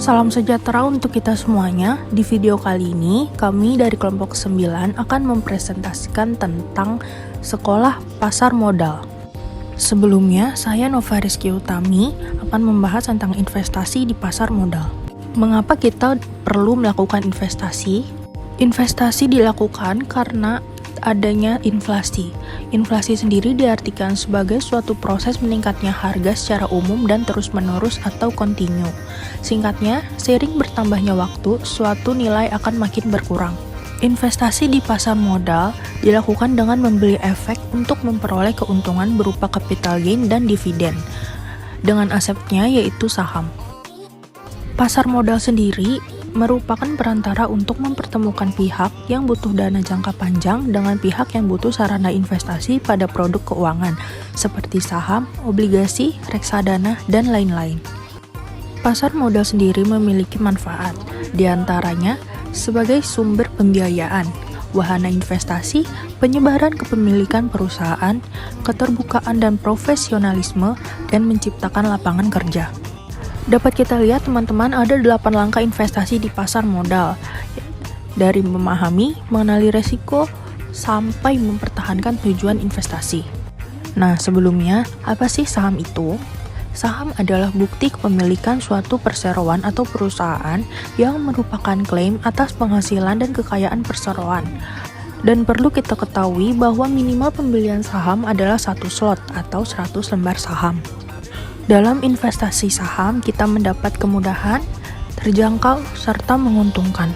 Salam sejahtera untuk kita semuanya. Di video kali ini, kami dari kelompok 9 akan mempresentasikan tentang sekolah pasar modal. Sebelumnya, saya Nova Rizky Utami akan membahas tentang investasi di pasar modal. Mengapa kita perlu melakukan investasi? Investasi dilakukan karena adanya inflasi. Inflasi sendiri diartikan sebagai suatu proses meningkatnya harga secara umum dan terus-menerus atau kontinu. Singkatnya, seiring bertambahnya waktu, suatu nilai akan makin berkurang. Investasi di pasar modal dilakukan dengan membeli efek untuk memperoleh keuntungan berupa capital gain dan dividen, dengan asetnya yaitu saham. Pasar modal sendiri merupakan perantara untuk mempertemukan pihak yang butuh dana jangka panjang dengan pihak yang butuh sarana investasi pada produk keuangan, seperti saham, obligasi, reksadana, dan lain-lain. Pasar modal sendiri memiliki manfaat, diantaranya sebagai sumber pembiayaan, wahana investasi, penyebaran kepemilikan perusahaan, keterbukaan dan profesionalisme, dan menciptakan lapangan kerja. Dapat kita lihat teman-teman ada 8 langkah investasi di pasar modal, dari memahami, mengenali resiko, sampai mempertahankan tujuan investasi. Nah, sebelumnya, apa sih saham itu? Saham adalah bukti kepemilikan suatu perseroan atau perusahaan yang merupakan klaim atas penghasilan dan kekayaan perseroan. Dan perlu kita ketahui bahwa minimal pembelian saham adalah 1 slot atau 100 lembar saham. Dalam investasi saham, kita mendapat kemudahan, terjangkau, serta menguntungkan.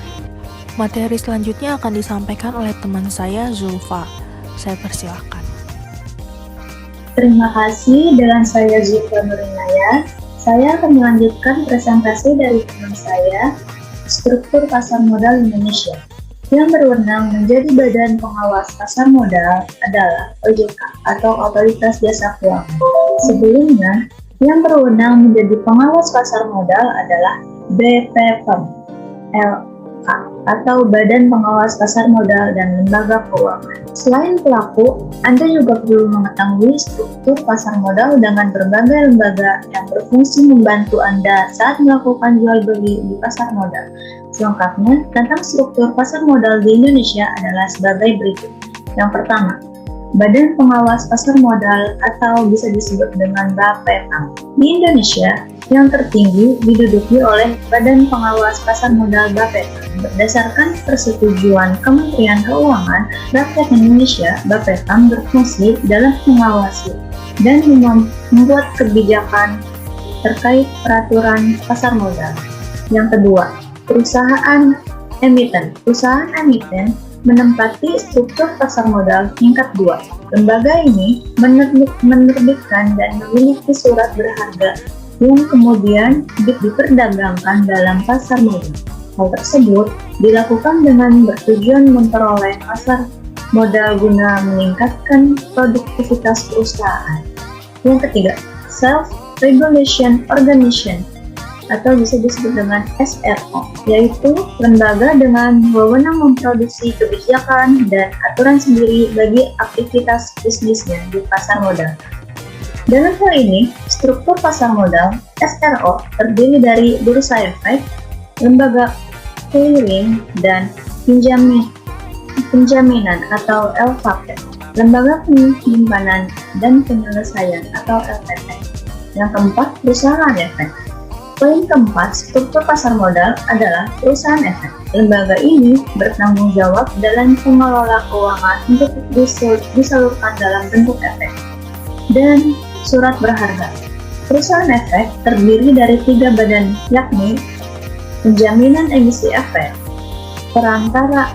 Materi selanjutnya akan disampaikan oleh teman saya, Zulfa. Saya persilahkan. Terima kasih, dengan saya Zulfa Nurinaya. Saya akan melanjutkan presentasi dari teman saya, Struktur Pasar Modal Indonesia. Yang berwenang menjadi badan pengawas pasar modal adalah OJK atau Otoritas Jasa Keuangan. Sebelumnya, yang berwenang menjadi pengawas pasar modal adalah BPPM LK atau Badan Pengawas Pasar Modal dan Lembaga Keuangan. Selain pelaku, Anda juga perlu mengetahui struktur pasar modal dengan berbagai lembaga yang berfungsi membantu Anda saat melakukan jual beli di pasar modal. Selengkapnya, tentang struktur pasar modal di Indonesia adalah sebagai berikut. Yang pertama, Badan Pengawas Pasar Modal atau bisa disebut dengan BAPEPAM. Di Indonesia, yang tertinggi diduduki oleh Badan Pengawas Pasar Modal BAPEPAM. Berdasarkan persetujuan Kementerian Keuangan, rakyat Indonesia, BAPEPAM berfungsi dalam mengawasi dan membuat kebijakan terkait peraturan pasar modal. Yang kedua, perusahaan emiten. Perusahaan emiten menempati struktur pasar modal tingkat 2. Lembaga ini menerbitkan dan memiliki surat berharga yang kemudian diperdagangkan dalam pasar modal. Hal tersebut dilakukan dengan bertujuan memperoleh pasar modal guna meningkatkan produktivitas perusahaan. Yang ketiga, Self-Regulation Organization atau bisa disebut dengan SRO, yaitu lembaga dengan wewenang memproduksi kebijakan dan aturan sendiri bagi aktivitas bisnisnya di pasar modal. Dalam hal ini, struktur pasar modal SRO terdiri dari bursa efek, lembaga clearing dan penjaminan atau LKP, lembaga penyimpanan dan penyelesaian atau LPP. Yang keempat, perusahaan efek. Poin keempat, struktur pasar modal adalah perusahaan efek. Lembaga ini bertanggung jawab dalam pengelola keuangan untuk disalurkan dalam bentuk efek dan surat berharga. Perusahaan efek terdiri dari 3 badan, yakni penjaminan emisi efek, perantara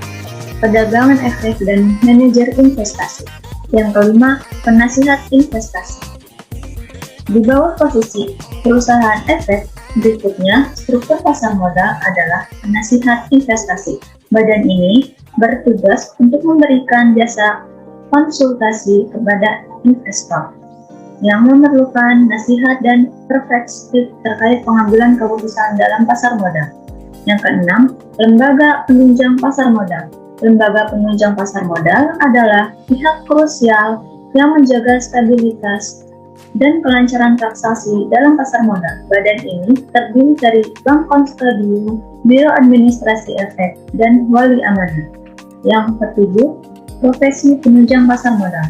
perdagangan efek, dan manajer investasi. Yang kelima, penasihat investasi. Di bawah posisi perusahaan efek, berikutnya, struktur pasar modal adalah penasihat investasi. Badan ini bertugas untuk memberikan jasa konsultasi kepada investor yang memerlukan nasihat dan perspektif terkait pengambilan keputusan dalam pasar modal. Yang keenam, lembaga penunjang pasar modal. Lembaga penunjang pasar modal adalah pihak krusial yang menjaga stabilitas dan kelancaran transaksi dalam pasar modal. Badan ini terdiri dari Bank Konsorsium, Biro Administrasi Efek, dan Wali Amanah. Yang ketujuh, profesi penunjang pasar modal.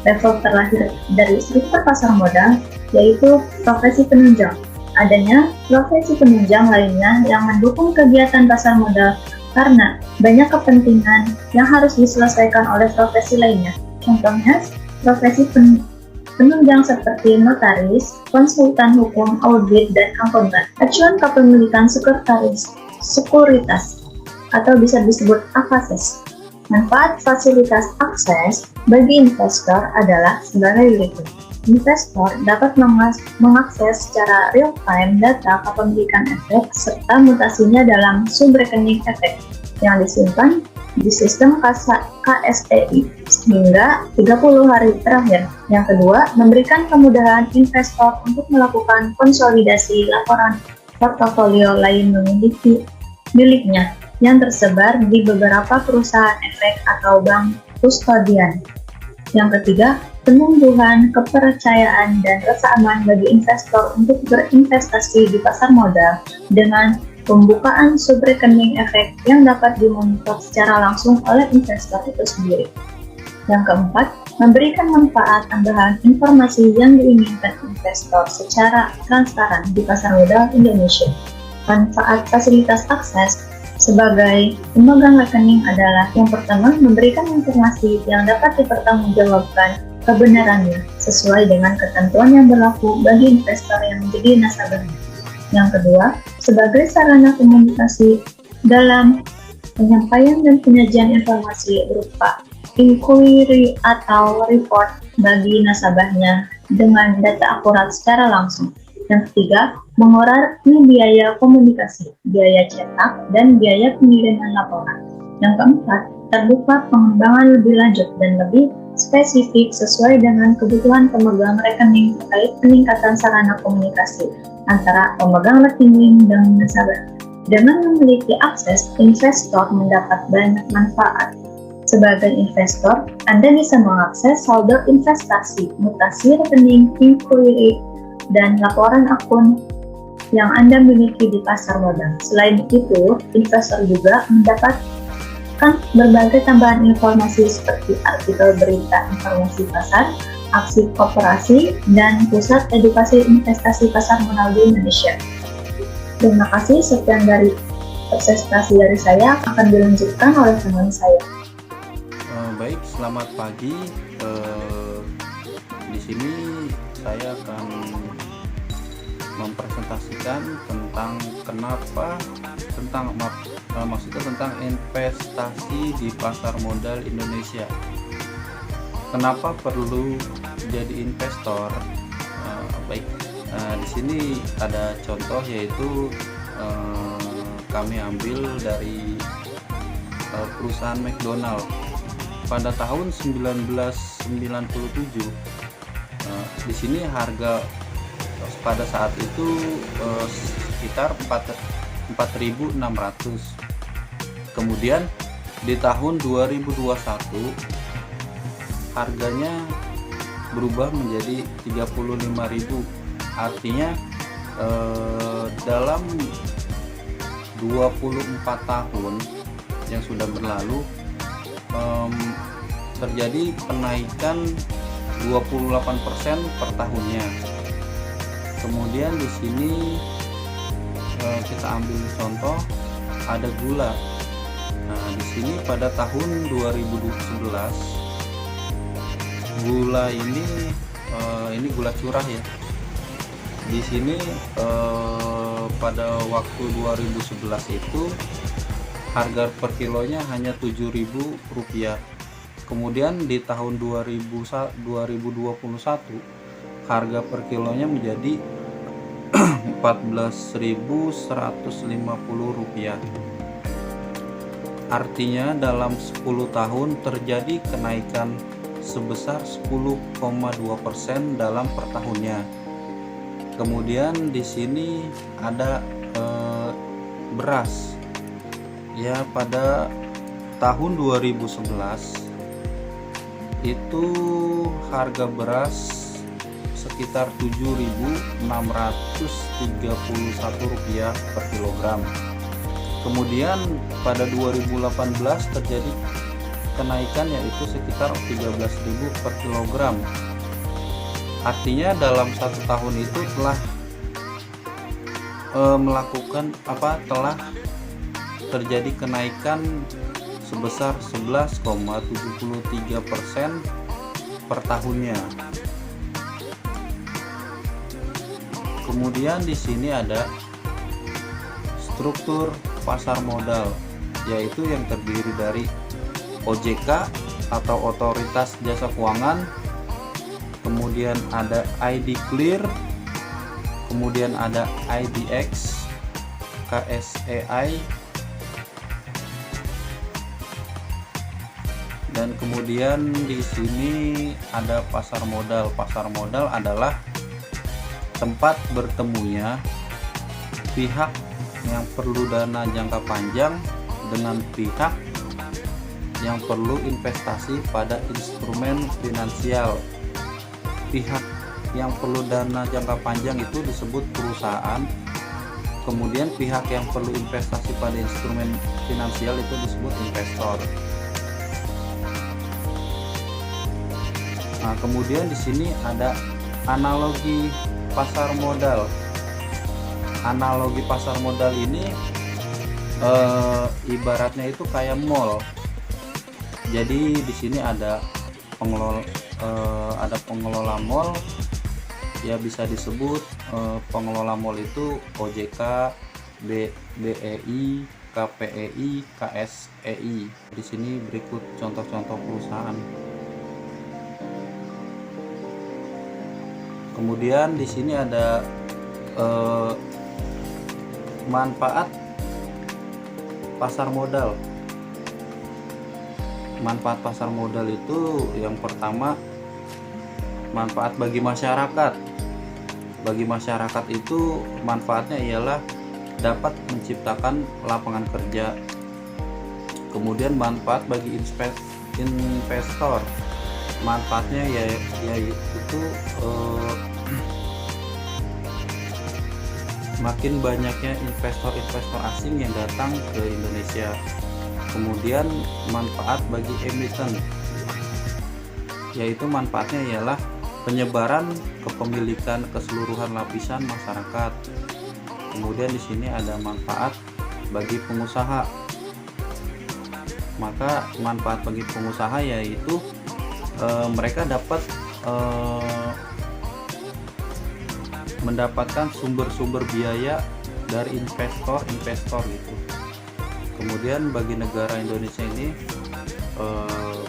Level terlahir dari struktur pasar modal yaitu profesi penunjang. Adanya profesi penunjang lainnya yang mendukung kegiatan pasar modal karena banyak kepentingan yang harus diselesaikan oleh profesi lainnya. Contohnya, profesi penunjang seperti notaris, konsultan hukum, audit, dan akuntan. Acuan kepemilikan sekuritas atau bisa disebut akses. Manfaat fasilitas akses bagi investor adalah sebagai berikut. Investor dapat mengakses secara real-time data kepemilikan efek serta mutasinya dalam subrekening efek yang disimpan di sistem KSEI hingga 30 hari terakhir. Yang kedua, memberikan kemudahan investor untuk melakukan konsolidasi laporan portofolio lain miliknya yang tersebar di beberapa perusahaan efek atau bank kustodian. Yang ketiga, penumbuhan kepercayaan dan rasa aman bagi investor untuk berinvestasi di pasar modal dengan pembukaan subrekening efek yang dapat dimonitor secara langsung oleh investor itu sendiri. Yang keempat, memberikan manfaat tambahan informasi yang diinginkan investor secara transparan di pasar modal Indonesia. Manfaat fasilitas akses sebagai pemegang rekening adalah yang pertama, memberikan informasi yang dapat dipertanggungjawabkan kebenarannya sesuai dengan ketentuan yang berlaku bagi investor yang menjadi nasabahnya. Yang kedua, sebagai sarana komunikasi dalam penyampaian dan penyajian informasi berupa inquiry atau report bagi nasabahnya dengan data akurat secara langsung. Yang ketiga, mengurangi biaya komunikasi, biaya cetak, dan biaya pengiriman laporan. Yang keempat, terbuka pengembangan lebih lanjut dan lebih spesifik sesuai dengan kebutuhan pemegang rekening terkait peningkatan sarana komunikasi antara pemegang rekening dan nasabah. Dengan memiliki akses, investor mendapat banyak manfaat. Sebagai investor, Anda bisa mengakses saldo investasi, mutasi rekening, inquiry, dan laporan akun yang Anda miliki di pasar modal. Selain itu, investor juga mendapatkan berbagai tambahan informasi seperti artikel berita informasi pasar, aksi koperasi, dan pusat edukasi investasi pasar modal di Indonesia. Terima kasih, sekian dari presentasi dari saya akan dilanjutkan oleh teman saya. Baik, selamat pagi. Di sini saya akan mempresentasikan tentang maksudnya tentang investasi di pasar modal Indonesia. Kenapa perlu jadi investor? Di sini ada contoh, yaitu kami ambil dari perusahaan McDonald. Pada tahun 1997, di sini harga pada saat itu sekitar 4.600. Kemudian di tahun 2021 harganya berubah menjadi 35.000. Artinya dalam 24 tahun yang sudah berlalu terjadi kenaikan 28% per tahunnya. Kemudian di sini kita ambil contoh, ada gula. Nah, di sini pada tahun 2011 gula ini gula curah ya. Di sini pada waktu 2011 itu harga per kilonya hanya Rp7.000. Kemudian di tahun 2021 harga per kilonya menjadi Rp14.150. Artinya dalam 10 tahun terjadi kenaikan sebesar 10,2% dalam per tahunnya. Kemudian di sini ada beras. Ya, pada tahun 2011 itu harga beras sekitar Rp7.631 per kilogram. Kemudian pada 2018 terjadi kenaikan yaitu sekitar 13.000 per kilogram. Artinya dalam 1 tahun itu telah telah terjadi kenaikan sebesar 11,73% per tahunnya. Kemudian di sini ada struktur pasar modal, yaitu yang terdiri dari OJK atau Otoritas Jasa Keuangan, kemudian ada ID Clear, kemudian ada IDX, KSEI, dan kemudian di sini ada pasar modal. Pasar modal adalah tempat bertemunya pihak yang perlu dana jangka panjang dengan pihak yang perlu investasi pada instrumen finansial. Pihak yang perlu dana jangka panjang itu disebut perusahaan, kemudian pihak yang perlu investasi pada instrumen finansial itu disebut investor. Nah, kemudian di sini ada analogi pasar modal. Analogi pasar modal ini ibaratnya itu kayak mall. Jadi di sini ada pengelola mall, ya bisa disebut pengelola mall itu OJK, BEI, KPEI, KSEI. Di sini berikut contoh-contoh perusahaan. Kemudian di sini ada manfaat pasar modal. Manfaat pasar modal itu yang pertama, manfaat bagi masyarakat. Bagi masyarakat itu manfaatnya ialah dapat menciptakan lapangan kerja. Kemudian manfaat bagi investor. Manfaatnya yaitu makin banyaknya investor-investor asing yang datang ke Indonesia. Kemudian manfaat bagi emiten, yaitu manfaatnya ialah penyebaran kepemilikan keseluruhan lapisan masyarakat. Kemudian di sini ada manfaat bagi pengusaha. Maka manfaat bagi pengusaha yaitu mereka dapat mendapatkan sumber-sumber biaya dari investor gitu. Kemudian bagi negara Indonesia ini,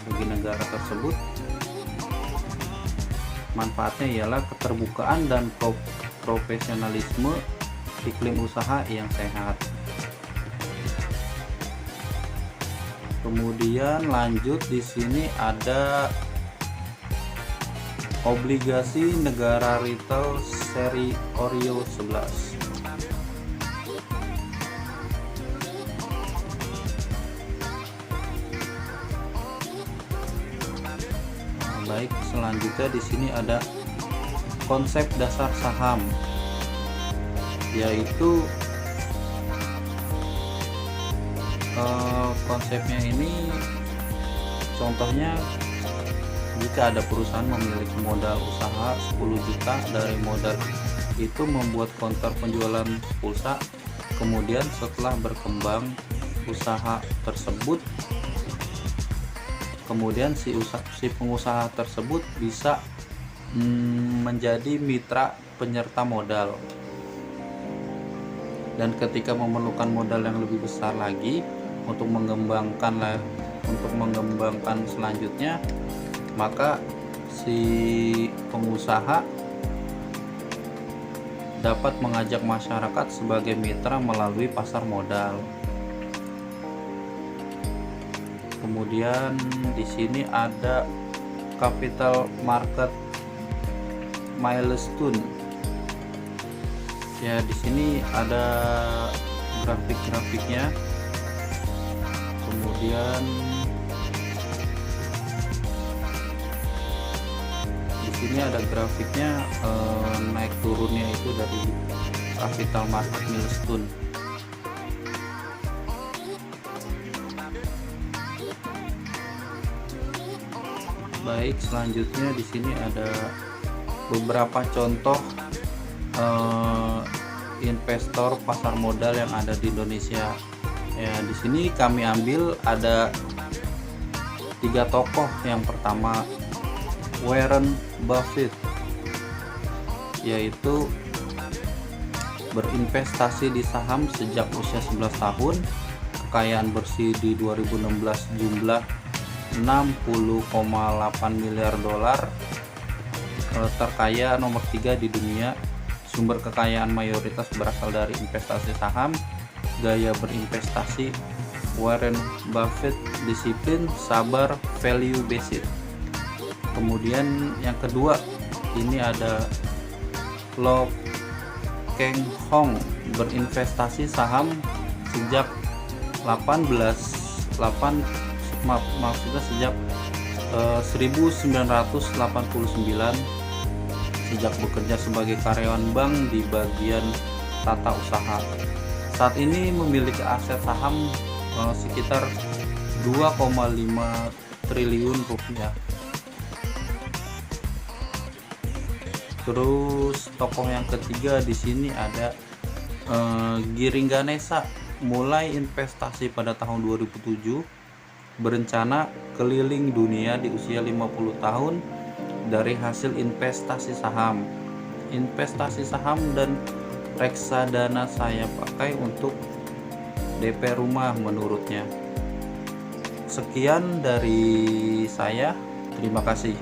bagi negara tersebut manfaatnya ialah keterbukaan dan profesionalisme iklim usaha yang sehat. Kemudian lanjut di sini ada obligasi negara retail seri Oreo 11. Baik, selanjutnya di sini ada konsep dasar saham, yaitu konsepnya ini contohnya jika ada perusahaan memiliki modal usaha 10 juta, dari modal itu membuat konter penjualan pulsa. Kemudian setelah berkembang usaha tersebut, kemudian si pengusaha tersebut bisa menjadi mitra penyerta modal, dan ketika memerlukan modal yang lebih besar lagi untuk mengembangkan selanjutnya, maka si pengusaha dapat mengajak masyarakat sebagai mitra melalui pasar modal. Kemudian di sini ada capital market milestone. Ya, di sini ada grafik-grafiknya. Kemudian di sini ada grafiknya, naik turunnya itu dari capital market milestone. Baik, selanjutnya di sini ada beberapa contoh investor pasar modal yang ada di Indonesia. Ya, di sini kami ambil ada 3 tokoh. Yang pertama Warren Buffett, yaitu berinvestasi di saham sejak usia 11 tahun. Kekayaan bersih di 2016 jumlah 60,8 miliar dolar. Terkaya nomor 3 di dunia. Sumber kekayaan mayoritas berasal dari investasi saham. Gaya berinvestasi Warren Buffett disiplin, sabar, value based. Kemudian yang kedua ini ada Lo Keng Hong, berinvestasi saham sejak 1989, sejak bekerja sebagai karyawan bank di bagian tata usaha. Saat ini memiliki aset saham sekitar 2,5 triliun rupiah. Terus tokoh yang ketiga di sini ada Giring Ganesa, mulai investasi pada tahun 2007, berencana keliling dunia di usia 50 tahun dari hasil investasi saham. Investasi saham dan reksadana saya pakai untuk DP rumah menurutnya. Sekian dari saya, terima kasih.